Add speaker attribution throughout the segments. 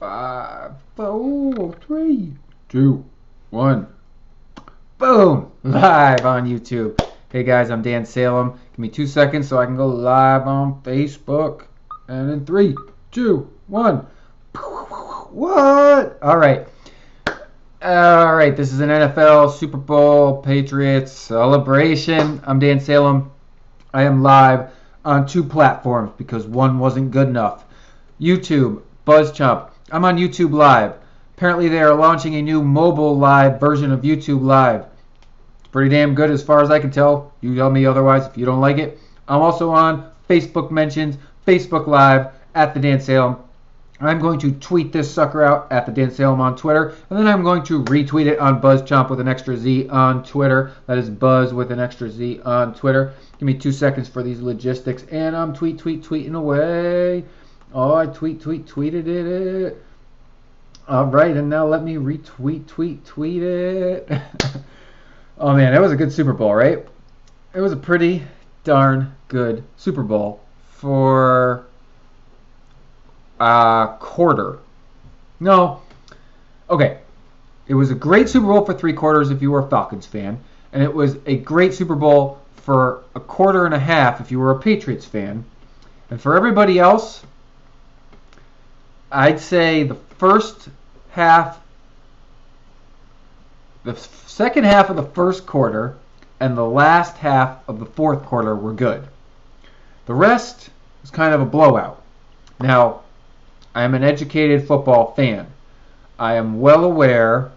Speaker 1: 5, 4, 3, 2, 1. Boom! Live on YouTube. Hey guys, I'm Dan Salem. Give me 2 seconds so I can go live on Facebook. And in 3, 2, 1. What? Alright. Alright, this is an NFL Super Bowl Patriots celebration. I'm Dan Salem. I am live on 2 platforms because one wasn't good enough. YouTube, BuzzChomp. I'm on YouTube Live. Apparently they are launching a new mobile live version of YouTube Live. It's pretty damn good as far as I can tell. You tell me otherwise if you don't like it. I'm also on Facebook Mentions, Facebook Live, at the Dan Salem. I'm going to tweet this sucker out at the Dan Salem on Twitter, and then I'm going to retweet it on BuzzChomp with an extra Z on Twitter. That is Buzz with an extra Z on Twitter. Give me 2 seconds for these logistics, and I'm tweeting away. Oh, I tweeted it. All right, and now let me retweet it. Oh man, that was a good Super Bowl, right? It was a pretty darn good Super Bowl for a quarter. No, okay. It was a great Super Bowl for 3 quarters if you were a Falcons fan, and it was a great Super Bowl for a quarter and a half if you were a Patriots fan. And for everybody else, I'd say the second half of the first quarter and the last half of the fourth quarter were good. The rest was kind of a blowout. Now, I am an educated football fan. I am well aware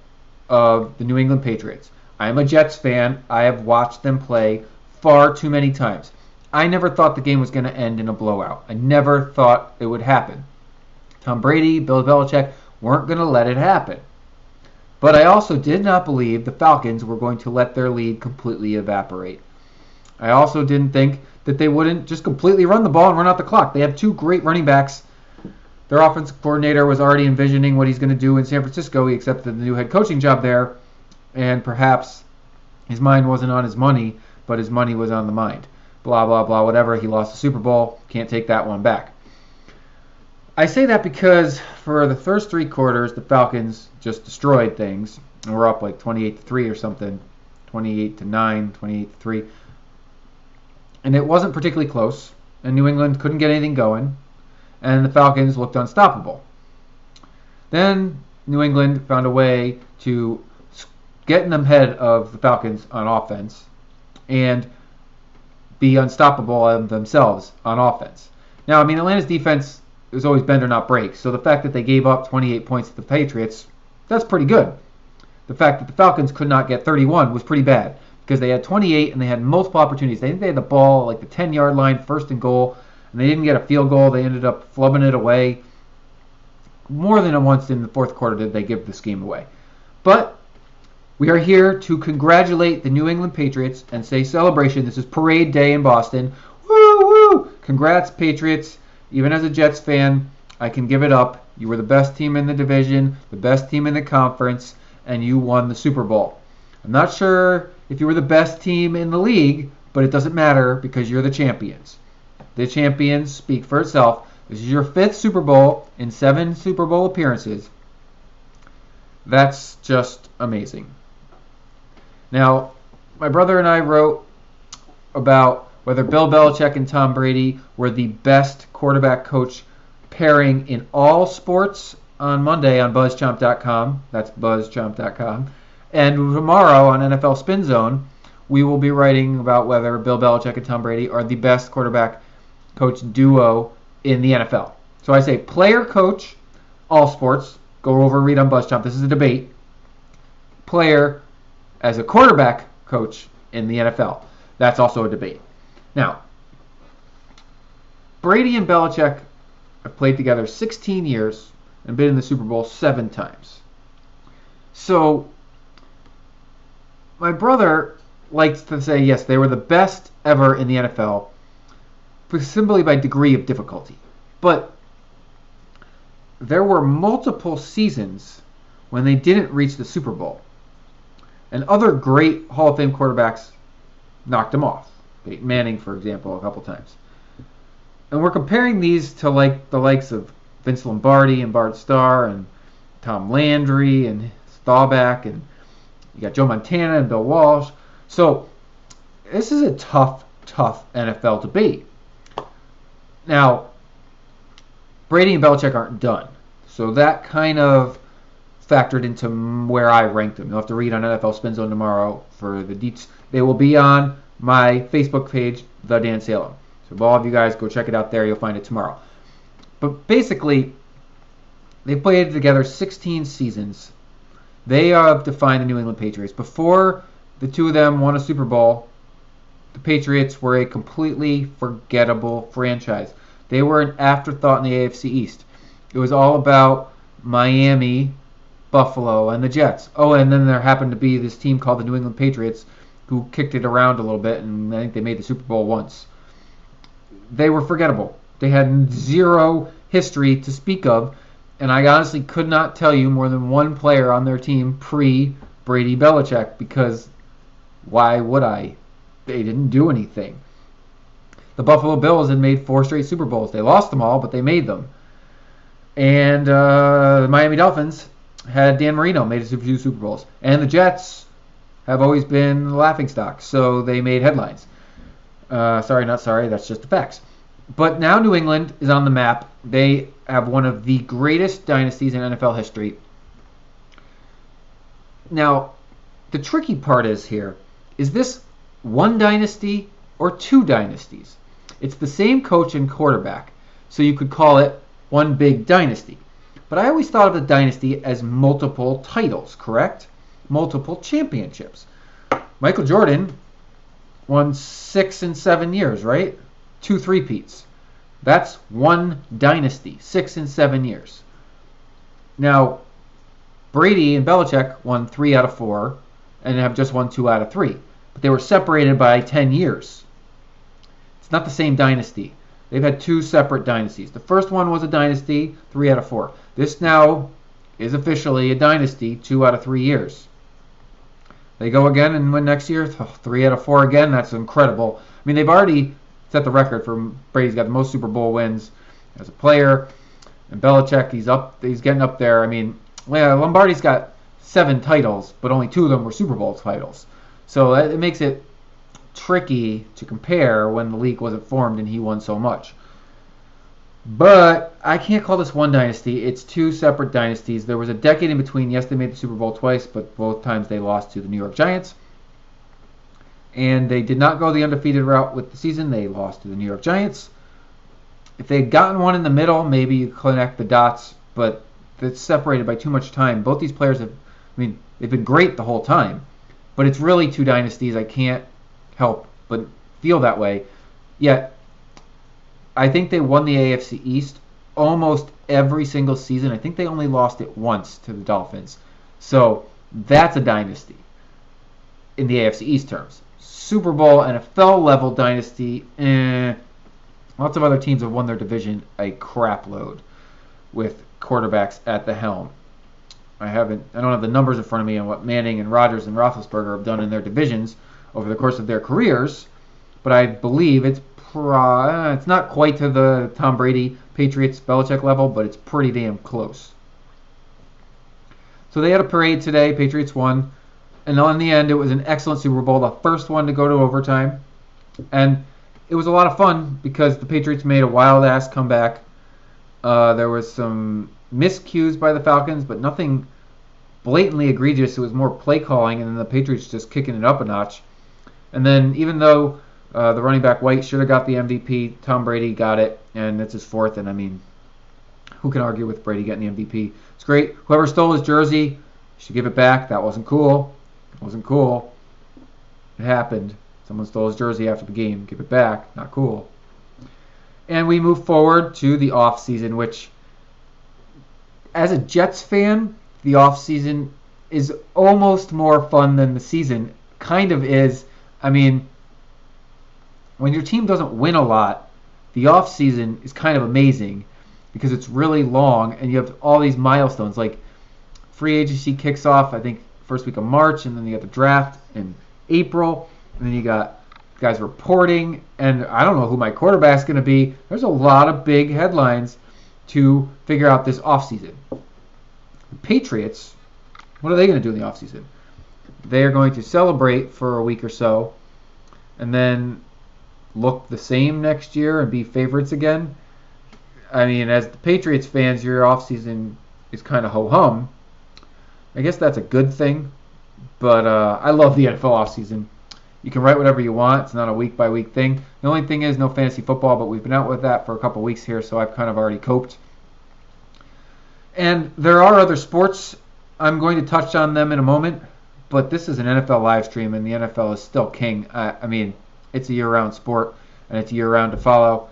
Speaker 1: of the New England Patriots. I am a Jets fan. I have watched them play far too many times. I never thought the game was going to end in a blowout. I never thought it would happen. Tom Brady, Bill Belichick weren't going to let it happen. But I also did not believe the Falcons were going to let their lead completely evaporate. I also didn't think that they wouldn't just completely run the ball and run out the clock. They have 2 great running backs. Their offensive coordinator was already envisioning what he's going to do in San Francisco. He accepted the new head coaching job there, and perhaps his mind wasn't on his money, but his money was on the mind. Blah, blah, blah, whatever. He lost the Super Bowl. Can't take that one back. I say that because for the first 3 quarters, the Falcons just destroyed things. And we're up like 28-3 or something. 28-9, 28-3. And it wasn't particularly close. And New England couldn't get anything going. And the Falcons looked unstoppable. Then New England found a way to get in the head of the Falcons on offense and be unstoppable of themselves on offense. Now, I mean, Atlanta's defense was always bend or not break. So the fact that they gave up 28 points to the Patriots, that's pretty good. The fact that the Falcons could not get 31 was pretty bad because they had 28 and they had multiple opportunities. They think they had the ball like the 10-yard line, first and goal, and they didn't get a field goal. They ended up flubbing it away. More than once in the fourth quarter did they give this game away. But we are here to congratulate the New England Patriots and say celebration. This is parade day in Boston. Woo, woo! Congrats, Patriots. Even as a Jets fan, I can give it up. You were the best team in the division, the best team in the conference, and you won the Super Bowl. I'm not sure if you were the best team in the league, but it doesn't matter because you're the champions. The champions speak for itself. This is your 5th Super Bowl in 7 Super Bowl appearances. That's just amazing. Now, my brother and I wrote about whether Bill Belichick and Tom Brady were the best quarterback-coach pairing in all sports on Monday on BuzzChomp.com. That's BuzzChomp.com. And tomorrow on NFL Spin Zone, we will be writing about whether Bill Belichick and Tom Brady are the best quarterback-coach duo in the NFL. So I say player-coach, all sports. Go over and read on BuzzChomp. This is a debate. Player as a quarterback coach in the NFL. That's also a debate. Now, Brady and Belichick have played together 16 years and been in the Super Bowl 7 times. So, my brother likes to say, yes, they were the best ever in the NFL, simply by degree of difficulty. But there were multiple seasons when they didn't reach the Super Bowl. And other great Hall of Fame quarterbacks knocked them off. Manning, for example, a couple times. And we're comparing these to like the likes of Vince Lombardi and Bart Starr and Tom Landry and Staubach, and you got Joe Montana and Bill Walsh. So this is a tough NFL debate. Now, Brady and Belichick aren't done. So that kind of factored into where I ranked them. You'll have to read on NFL Spin Zone tomorrow for the deets. They will be on my Facebook page, The Dan Salem. So if all of you guys go check it out there, you'll find it tomorrow. But basically, they played together 16 seasons. They have defined the New England Patriots. Before the two of them won a Super Bowl, the Patriots were a completely forgettable franchise. They were an afterthought in the AFC East. It was all about Miami, Buffalo, and the Jets. Oh, and then there happened to be this team called the New England Patriots who kicked it around a little bit, and I think they made the Super Bowl once. They were forgettable. They had zero history to speak of, and I honestly could not tell you more than one player on their team pre-Brady Belichick, because why would I? They didn't do anything. The Buffalo Bills had made 4 straight Super Bowls. They lost them all, but they made them. And the Miami Dolphins had Dan Marino, made a few Super Bowls. And the Jets have always been the laughingstock, so they made headlines. Sorry, not sorry, that's just the facts. But now New England is on the map. They have one of the greatest dynasties in NFL history. Now, the tricky part is this one dynasty or 2 dynasties? It's the same coach and quarterback, so you could call it one big dynasty. But I always thought of a dynasty as multiple titles, correct? Multiple championships. Michael Jordan won 6 and 7 years, right? 2 three-peats. That's one dynasty, 6 and 7 years. Now, Brady and Belichick won 3 out of 4 and have just won 2 out of 3. But they were separated by 10 years. It's not the same dynasty. They've had 2 separate dynasties. The first one was a dynasty, 3 out of 4. This now is officially a dynasty, 2 out of 3 years. They go again and win next year, 3 out of 4 again. That's incredible. I mean, they've already set the record for Brady's got the most Super Bowl wins as a player. And Belichick, he's getting up there. I mean, Lombardi's got 7 titles, but only 2 of them were Super Bowl titles. So it makes it tricky to compare when the league wasn't formed and he won so much. But I can't call this one dynasty. It's 2 separate dynasties. There was a decade in between. Yes, they made the Super Bowl twice, but both times they lost to the New York Giants. And they did not go the undefeated route with the season. They lost to the New York Giants. If they had gotten one in the middle, maybe you connect the dots, but it's separated by too much time. Both these players they've been great the whole time, but it's really 2 dynasties. I can't help but feel that way. Yet, I think they won the AFC East almost every single season. I think they only lost it once to the Dolphins. So that's a dynasty in the AFC East terms. Super Bowl, NFL level dynasty, lots of other teams have won their division a crap load with quarterbacks at the helm. I don't have the numbers in front of me on what Manning and Rodgers and Roethlisberger have done in their divisions over the course of their careers, but I believe it's not quite to the Tom Brady, Patriots, Belichick level, but it's pretty damn close. So they had a parade today. Patriots won. And in the end, it was an excellent Super Bowl, the first one to go to overtime. And it was a lot of fun because the Patriots made a wild-ass comeback. There was some miscues by the Falcons, but nothing blatantly egregious. It was more play calling, and then the Patriots just kicking it up a notch. And then even though the running back White should have got the MVP, Tom Brady got it, and it's his 4th. And I mean, who can argue with Brady getting the MVP? It's great. Whoever stole his jersey should give it back. That wasn't cool. It happened. Someone stole his jersey after the game. Give it back. Not cool. And we move forward to the offseason, which, as a Jets fan, the offseason is almost more fun than the season. Kind of is. I mean, when your team doesn't win a lot, the offseason is kind of amazing because it's really long and you have all these milestones. Like, free agency kicks off, I think, first week of March, and then you got the draft in April, and then you got guys reporting, and I don't know who my quarterback's going to be. There's a lot of big headlines to figure out this offseason. The Patriots, what are they going to do in the offseason? They are going to celebrate for a week or so and then look the same next year and be favorites again. I mean, as the Patriots fans, your offseason is kind of ho-hum. I guess that's a good thing, but I love the NFL offseason. You can write whatever you want. It's not a week-by-week thing. The only thing is no fantasy football, but we've been out with that for a couple weeks here, so I've kind of already coped. And there are other sports. I'm going to touch on them in a moment, but this is an NFL live stream, and the NFL is still king. I mean, it's a year-round sport, and it's year-round to follow.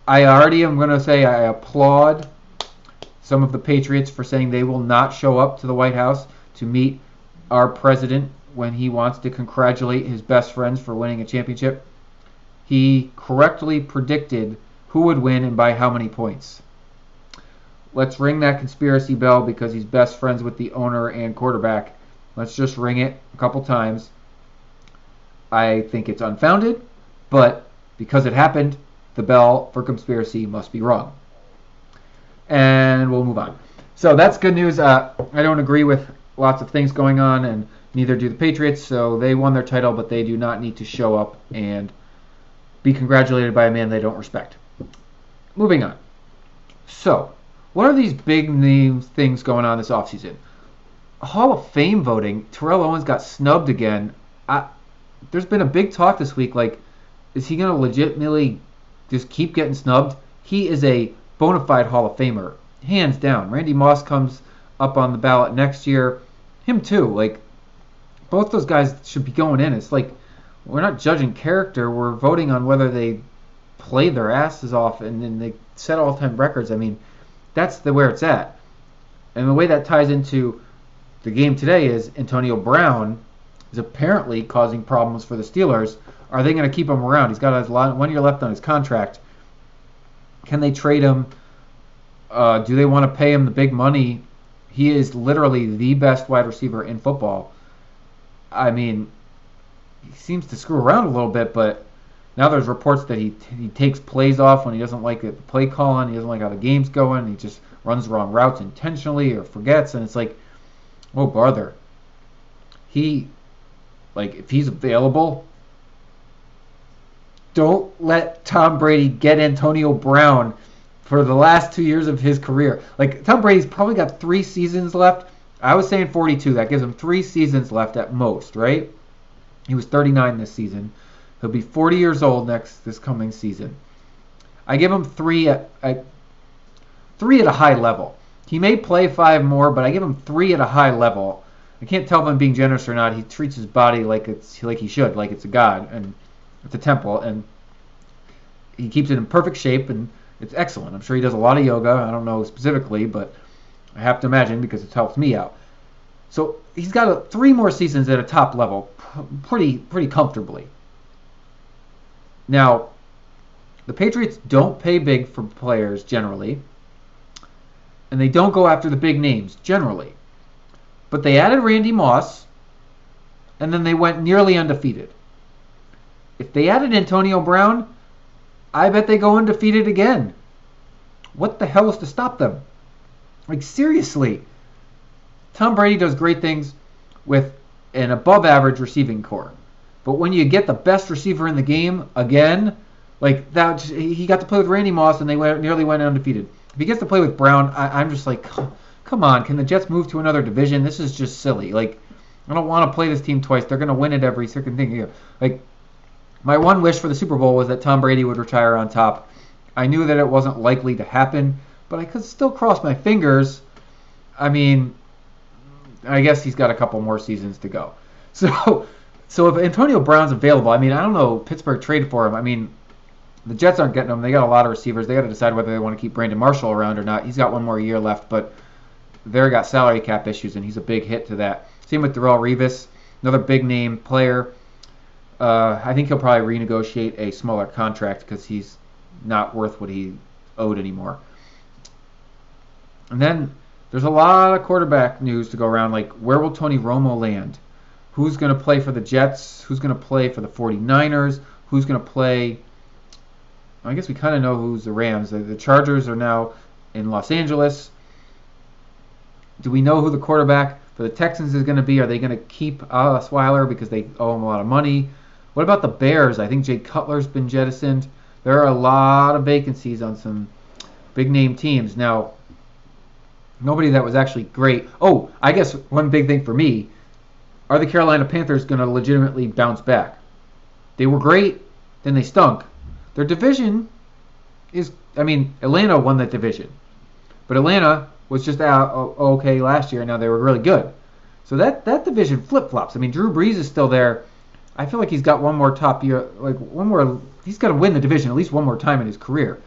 Speaker 1: I already am going to say I applaud some of the Patriots for saying they will not show up to the White House to meet our president when he wants to congratulate his best friends for winning a championship. He correctly predicted who would win and by how many points. Let's ring that conspiracy bell because he's best friends with the owner and quarterback. Let's just ring it a couple times. I think it's unfounded, but because it happened, the bell for conspiracy must be rung. And we'll move on. So that's good news. I don't agree with lots of things going on, and neither do the Patriots. So they won their title, but they do not need to show up and be congratulated by a man they don't respect. Moving on. So, what are these big name things going on this offseason? Hall of Fame voting. Terrell Owens got snubbed again. There's been a big talk this week, like, is he going to legitimately just keep getting snubbed? He is a bona fide Hall of Famer, hands down. Randy Moss comes up on the ballot next year. Him too. Like, both those guys should be going in. It's like, we're not judging character. We're voting on whether they play their asses off and then they set all-time records. I mean, that's where it's at. And the way that ties into the game today is Antonio Brown is apparently causing problems for the Steelers. Are they going to keep him around? He's got 1 year left on his contract. Can they trade him? Do they want to pay him the big money? He is literally the best wide receiver in football. I mean, he seems to screw around a little bit, but now there's reports that he takes plays off when he doesn't like the play calling. He doesn't like how the game's going. He just runs the wrong routes intentionally or forgets. And it's like, oh, brother. If he's available, don't let Tom Brady get Antonio Brown for the last 2 years of his career. Like, Tom Brady's probably got 3 seasons left. I was saying 42. That gives him 3 seasons left at most, right? He was 39 this season. He'll be 40 years old this coming season. I give him 3 at a high level. He may play 5 more, but I give him 3 at a high level. I can't tell if I'm being generous or not. He treats his body like he should, like it's a god and it's a temple, and he keeps it in perfect shape, and it's excellent. I'm sure he does a lot of yoga. I don't know specifically, but I have to imagine because it helps me out. So he's got 3 more seasons at a top level, pretty comfortably. Now, the Patriots don't pay big for players generally, and they don't go after the big names generally. But they added Randy Moss, and then they went nearly undefeated. If they added Antonio Brown, I bet they go undefeated again. What the hell is to stop them? Like, seriously. Tom Brady does great things with an above-average receiving core. But when you get the best receiver in the game again, like that, he got to play with Randy Moss, and they nearly went undefeated. If he gets to play with Brown, I'm just like, come on, can the Jets move to another division? This is just silly. Like, I don't want to play this team twice. They're going to win it every second thing here. Like, my one wish for the Super Bowl was that Tom Brady would retire on top. I knew that it wasn't likely to happen, but I could still cross my fingers. I mean, I guess he's got a couple more seasons to go. So if Antonio Brown's available, I mean, I don't know, Pittsburgh traded for him. I mean, the Jets aren't getting him. They got a lot of receivers. They got to decide whether they want to keep Brandon Marshall around or not. He's got 1 more year left, but they've got salary cap issues, and he's a big hit to that. Same with Darrelle Revis, another big name player. I think he'll probably renegotiate a smaller contract because he's not worth what he owed anymore. And then there's a lot of quarterback news to go around, like where will Tony Romo land? Who's going to play for the Jets? Who's going to play for the 49ers? Who's going to play? I guess we kind of know who's the Rams. The Chargers are now in Los Angeles. Do we know who the quarterback for the Texans is going to be? Are they going to keep Osweiler because they owe him a lot of money? What about the Bears? I think Jay Cutler's been jettisoned. There are a lot of vacancies on some big-name teams. Now, nobody that was actually great. Oh, I guess one big thing for me, are the Carolina Panthers going to legitimately bounce back? They were great, then they stunk. Their division Atlanta won that division. But Atlanta was just okay last year, and now they were really good. So that division flip-flops. Drew Brees is still there. I feel like he's got one more top year, he's got to win the division at least one more time in his career.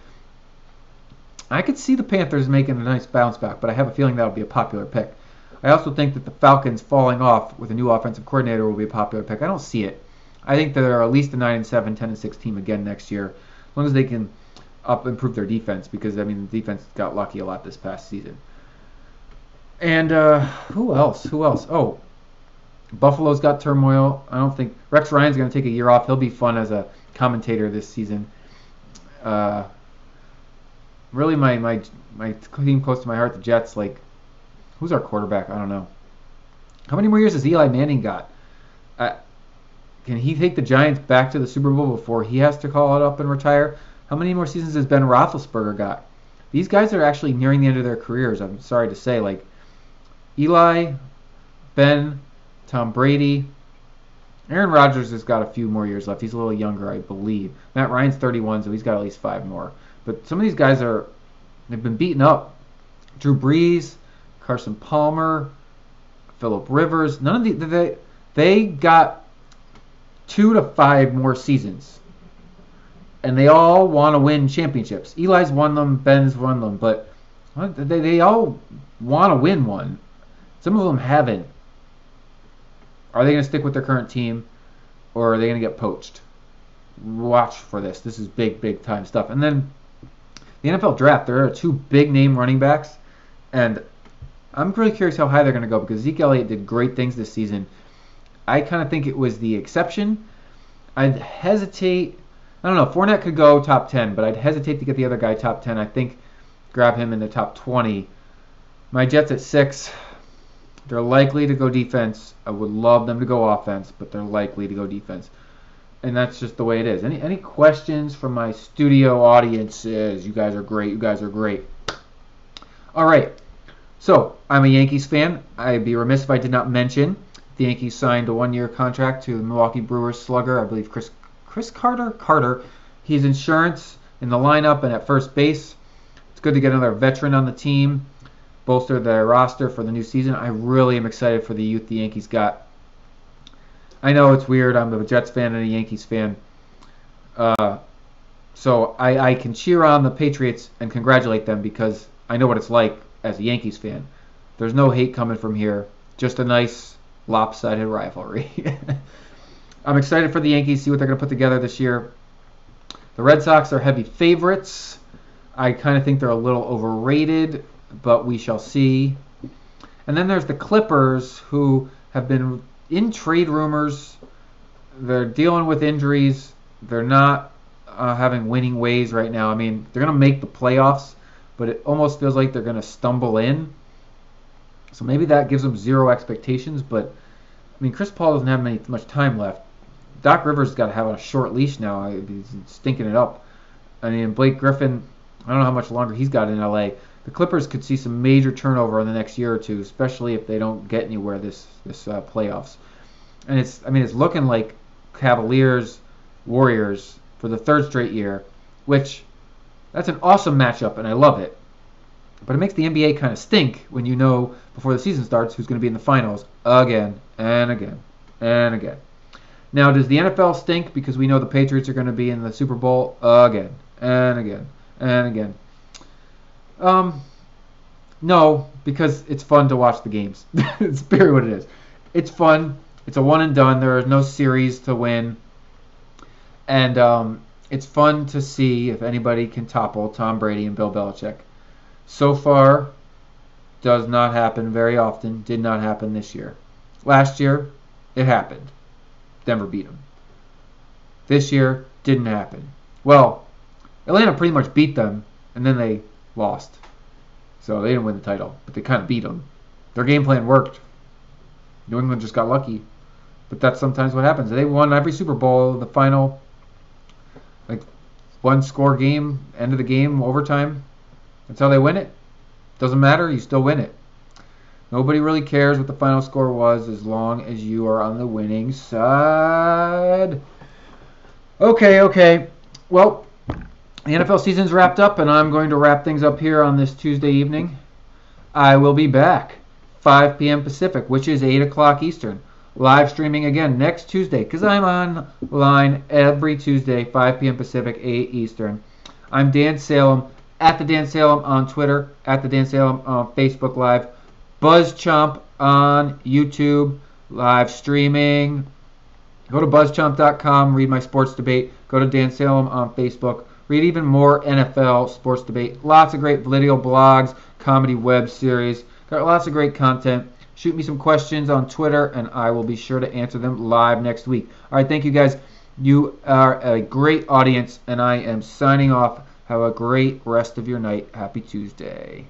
Speaker 1: I could see the Panthers making a nice bounce back, but I have a feeling that'll be a popular pick. I also think that the Falcons falling off with a new offensive coordinator will be a popular pick. I don't see it. I think that they're at least a 9-7, 10-6 team again next year, as long as they can improve their defense, because the defense got lucky a lot this past season. And who else? Oh, Buffalo's got turmoil. I don't think Rex Ryan's going to take a year off. He'll be fun as a commentator this season. Really, my team close to my heart, the Jets. Who's our quarterback? I don't know. How many more years has Eli Manning got? Can he take the Giants back to the Super Bowl before he has to call it up and retire? How many more seasons has Ben Roethlisberger got? These guys are actually nearing the end of their careers. I'm sorry to say. Eli, Ben, Tom Brady. Aaron Rodgers has got a few more years left. He's a little younger, I believe. Matt Ryan's 31, so he's got at least 5 more. But some of these guys they've been beaten up. Drew Brees, Carson Palmer, Phillip Rivers. None of they got 2 to 5 more seasons. And they all want to win championships. Eli's won them, Ben's won them, but they all want to win one. Some of them haven't. Are they going to stick with their current team, or are they going to get poached? Watch for this. This is big, big time stuff. And then the NFL draft, there are 2 big name running backs, and I'm really curious how high they're going to go, because Zeke Elliott did great things this season. I kind of think it was the exception. I'd hesitate. I don't know. Fournette could go top 10, but I'd hesitate to get the other guy top 10. I think grab him in the top 20. My Jets at 6. They're likely to go defense. I would love them to go offense, but they're likely to go defense. And that's just the way it is. Any questions from my studio audiences? You guys are great. You guys are great. All right. So, I'm a Yankees fan. I'd be remiss if I did not mention the Yankees signed a 1-year contract to the Milwaukee Brewers slugger, I believe Chris Carter. He's insurance in the lineup and at first base. It's good to get another veteran on the team, bolster their roster for the new season. I really am excited for the youth the Yankees got. I know it's weird. I'm a Jets fan and a Yankees fan. So I can cheer on the Patriots and congratulate them, because I know what it's like as a Yankees fan. There's no hate coming from here. Just a nice lopsided rivalry. I'm excited for the Yankees, see what they're going to put together this year. The Red Sox are heavy favorites. I kind of think they're a little overrated, but we shall see. And then there's the Clippers, who have been in trade rumors. They're dealing with injuries. They're not having winning ways right now. They're going to make the playoffs, but it almost feels like they're going to stumble in. So maybe that gives them zero expectations, but Chris Paul doesn't have much time left. Doc Rivers got to have a short leash now. He's stinking it up. Blake Griffin, I don't know how much longer he's got in LA. The Clippers could see some major turnover in the next year or two, especially if they don't get anywhere this playoffs. And it's looking like Cavaliers, Warriors for the 3rd straight year, which that's an awesome matchup, and I love it. But it makes the NBA kind of stink when you know before the season starts who's going to be in the finals again and again and again. Now, does the NFL stink because we know the Patriots are going to be in the Super Bowl again and again and again? No, because it's fun to watch the games. It's very what it is. It's fun. It's a one and done. There is no series to win. And it's fun to see if anybody can topple Tom Brady and Bill Belichick. So far, does not happen very often. Did not happen this year. Last year, it happened. Denver beat them. This year, didn't happen. Well, Atlanta pretty much beat them, and then they lost. So they didn't win the title, but they kind of beat them. Their game plan worked. New England just got lucky. But that's sometimes what happens. They won every Super Bowl, the final, like, one-score game, end of the game, overtime. That's how they win it. Doesn't matter, you still win it. Nobody really cares what the final score was as long as you are on the winning side. Okay. Well, the NFL season's wrapped up, and I'm going to wrap things up here on this Tuesday evening. I will be back 5 p.m. Pacific, which is 8 o'clock Eastern. Live streaming again next Tuesday, because I'm online every Tuesday, 5 p.m. Pacific, 8 Eastern. I'm Dan Salem, at the Dan Salem on Twitter, at the Dan Salem on Facebook Live, BuzzChomp on YouTube, live streaming. Go to BuzzChomp.com, read my sports debate. Go to Dan Salem on Facebook. Read even more NFL sports debate. Lots of great video blogs, comedy web series. Got lots of great content. Shoot me some questions on Twitter, and I will be sure to answer them live next week. All right, thank you guys. You are a great audience, and I am signing off. Have a great rest of your night. Happy Tuesday.